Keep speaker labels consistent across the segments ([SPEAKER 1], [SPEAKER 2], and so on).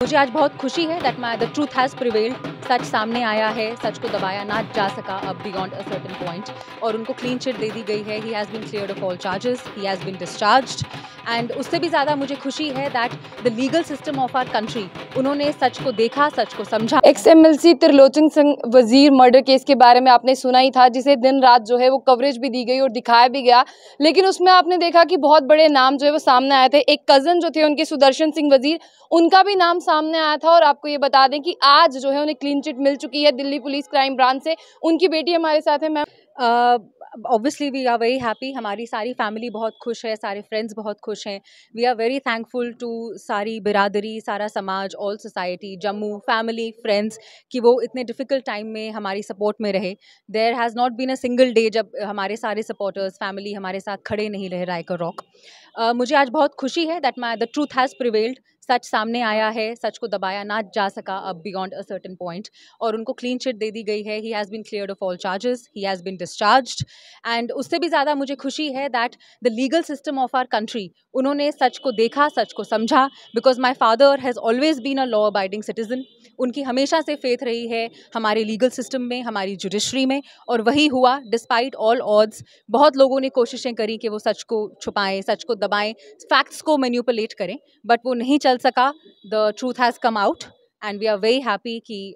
[SPEAKER 1] मुझे आज बहुत खुशी है that the truth has prevailed. सच सामने आया है, सच को दबाया ना जा सका अब बियॉन्ड अ सर्टेन पॉइंट, और उनको क्लीन चिट दे दी गई है। He has been cleared of all charges, he has been discharged. And उससे भी ज़्यादा मुझे खुशी है that the legal system of our country, उन्होंने सच को देखा, सच को समझा।
[SPEAKER 2] XMLC त्रिलोचन सिंह वजीर मर्डर केस के बारे में आपने सुना ही था, जिसे दिन रात जो है वो कवरेज भी दी गई और दिखाया भी गया, लेकिन उसमें आपने देखा कि बहुत बड़े नाम जो है वो सामने आए थे। एक कज़न जो थे उनके सुदर्शन सिंह वजीर, उनका भी नाम सामने आया था। और आपको ये बता दें कि आज जो है उन्हें क्लीन चिट मिल चुकी है दिल्ली पुलिस क्राइम ब्रांच से। उनकी बेटी हमारे साथ है। Ma'am,
[SPEAKER 1] obviously we are very happy, हमारी सारी फैमिली बहुत खुश है, सारे फ्रेंड्स बहुत खुश हैं। We are very thankful to सारी बिरादरी, सारा समाज, all society, Jammu family, friends, कि वो इतने डिफ़िकल्ट टाइम में हमारी सपोर्ट में रहे। There has not been a single day जब हमारे सारे सपोर्टर्स, फैमिली हमारे साथ खड़े नहीं रहे राइकर रॉक। मुझे आज बहुत खुशी है that the truth has prevailed. सच सामने आया है, सच को दबाया ना जा सका अब बियॉन्ड अ सर्टेन पॉइंट, और उनको क्लीन चिट दे दी गई है। He has been cleared of all charges, he has been discharged. And उससे भी ज़्यादा मुझे खुशी है that the legal system of our country, उन्होंने सच को देखा, सच को समझा। Because my father has always been a law abiding citizen. उनकी हमेशा से फेथ रही है हमारे लीगल सिस्टम में, हमारी जुडिशरी में, और वही हुआ डिस्पाइट ऑल ऑड्स। बहुत लोगों ने कोशिशें करी कि वो सच को छुपाएं, सच को दबाएं, फैक्ट्स को मैनिपुलेट करें, बट वो नहीं चल सका। The truth has come out and we are very happy कि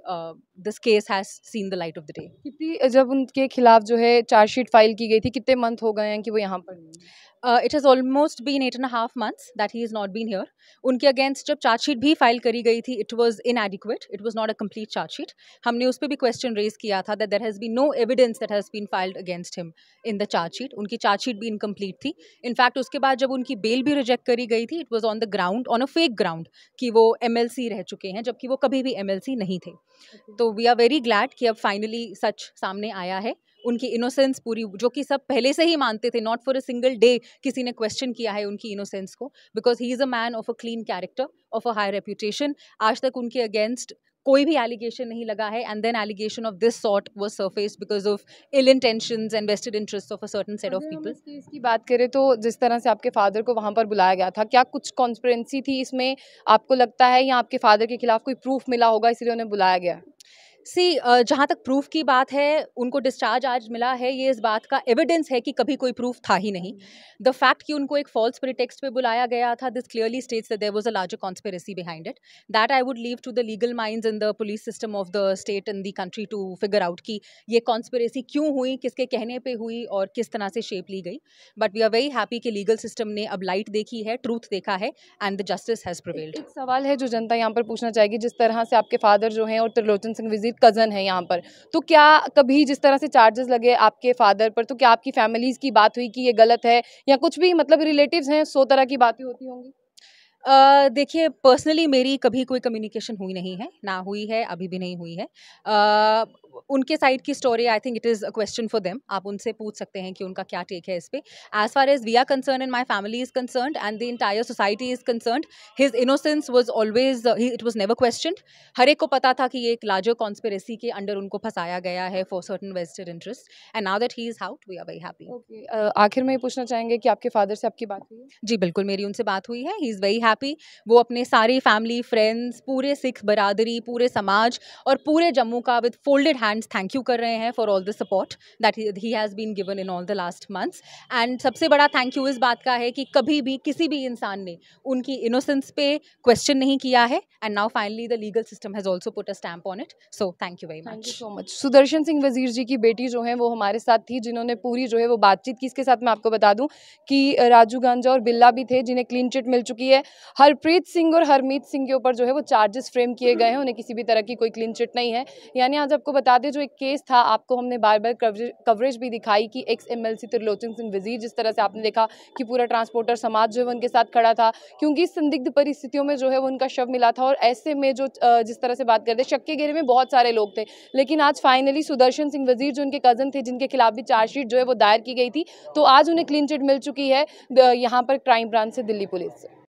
[SPEAKER 1] this case has seen the light of the day.
[SPEAKER 2] कितनी जब उनके खिलाफ जो है चार्जशीट फाइल की गई थी, कितने मंथ हो गए हैं कि वो यहाँ पर नहीं हैं?
[SPEAKER 1] It has almost been 8.5 months that he has not been here. उनके अगेंस्ट जब चार्जशीट भी फाइल करी गई थी, it was inadequate, it was not a complete chargesheet. हमने उस पर भी क्वेश्चन रेज किया था that there has been no evidence that has been filed against him in the chargesheet. उनकी चार्जशीट भी इनकम्प्लीट थी। इनफैक्ट उसके बाद जब उनकी बेल भी रिजेक्ट करी गई थी, it was on the ground, on a fake ground, कि वो MLC रह चुके हैं, जबकि वो कभी भी MLC नहीं थे। तो वी आर वेरी ग्लैड कि अब फाइनली सच सामने आया है। उनकी इनोसेंस पूरी, जो कि सब पहले से ही मानते थे, not for a single day किसी ने क्वेश्चन किया है उनकी इनोसेंस को, because he is a man of a clean character, of a high reputation. आज तक उनके अगेंस्ट कोई भी एलिगेशन नहीं लगा है, and then allegation of this sort was surfaced because of ill intentions and vested interest of a certain set of people.
[SPEAKER 2] इस case की बात करें तो जिस तरह से आपके फादर को वहाँ पर बुलाया गया था, क्या कुछ कॉन्स्पिरेंसी थी इसमें, आपको लगता है, या आपके फादर के खिलाफ कोई प्रूफ मिला होगा इसलिए उन्हें बुलाया गया?
[SPEAKER 1] जहाँ तक प्रूफ की बात है, उनको डिस्चार्ज आज मिला है, ये इस बात का एविडेंस है कि कभी कोई प्रूफ था ही नहीं। द फैक्ट कि उनको एक फॉल्स प्रिटेक्स्ट पे बुलाया गया था, this clearly states that there was a larger conspiracy behind it. That I would leave to the legal minds in the police system of the state and the country to figure out कि ये conspiracy क्यों हुई, किसके कहने पे हुई, और किस तरह से शेप ली गई। But we are very happy कि लीगल सिस्टम ने अब लाइट देखी है, ट्रूथ देखा है, and the justice has prevailed.
[SPEAKER 2] एक सवाल है जो जनता यहाँ पर पूछना चाहेगी, जिस तरह से आपके फादर जो हैं और त्रिलोचन सिंह वजीर कज़न है यहाँ पर, तो क्या कभी जिस तरह से चार्जेस लगे आपके फादर पर, तो क्या आपकी फैमिलीज की बात हुई कि ये गलत है, या कुछ भी, मतलब रिलेटिव्स हैं, 100 तरह की बातें होती होंगी?
[SPEAKER 1] देखिए, पर्सनली मेरी कभी कोई कम्युनिकेशन हुई नहीं है, ना हुई है, अभी भी नहीं हुई है। उनके साइड की story, I think it is a question for them. आप उनसे पूछ सकते हैं कि उनका क्या टेक है इस पे। As far as we are concern and my family is concerned and the entire society is concerned, his innocence was always, it was never questioned. हर एक को पता था कि ये एक लार्जर कॉन्स्पिरेसी के अंडर उनको फंसाया गया है for certain vested interest, and now that he is out, we are very happy.
[SPEAKER 2] Okay, आखिर में ये पूछना चाहेंगे कि आपके फादर से आपकी बात हुई है?
[SPEAKER 1] जी बिल्कुल, मेरी उनसे बात हुई है। He is very happy. वो अपने सारी फैमिली, फ्रेंड्स, पूरे सिख बरादरी, पूरे समाज और पूरे जम्मू का with folded hands thank you कर रहे हैं for all the support that he has been given in all the last months. And सबसे बड़ा थैंक यू इस बात का है कि कभी भी किसी भी इंसान ने उनकी इनोसेंस पे क्वेश्चन नहीं किया है, and now finally the legal system has also put a stamp on it. So thank you very
[SPEAKER 2] thank you
[SPEAKER 1] much.
[SPEAKER 2] So much. Sudarshan Singh वजीर जी की बेटी जो है वो हमारे साथ थी, जिन्होंने पूरी जो है वो बातचीत की। इसके साथ मैं आपको बता दूं कि राजू गांजा और बिल्ला भी थे, जिन्हें क्लीन चिट मिल चुकी है। हरप्रीत सिंह और हरमीत सिंह के ऊपर जो है वो चार्जेस फ्रेम किए गए हैं, उन्हें किसी भी तरह की कोई क्लीन चिट नहीं है। यानी आज आपको बता दें, जो एक केस था, आपको हमने बार बार कवरेज भी दिखाई कि XMLC त्रिलोचन सिंह वजीर, जिस तरह से आपने देखा कि पूरा ट्रांसपोर्टर समाज जो है उनके साथ खड़ा था, क्योंकि संदिग्ध परिस्थितियों में जो है वो उनका शव मिला था। और ऐसे में जो जिस तरह से बात करते, शक के घेरे में बहुत सारे लोग थे, लेकिन आज फाइनली सुदर्शन सिंह वजीर, जो उनके कज़न थे, जिनके खिलाफ भी चार्जशीट जो है वो दायर की गई थी, तो आज उन्हें क्लीन चिट मिल चुकी है यहाँ पर क्राइम ब्रांच से, दिल्ली पुलिस से।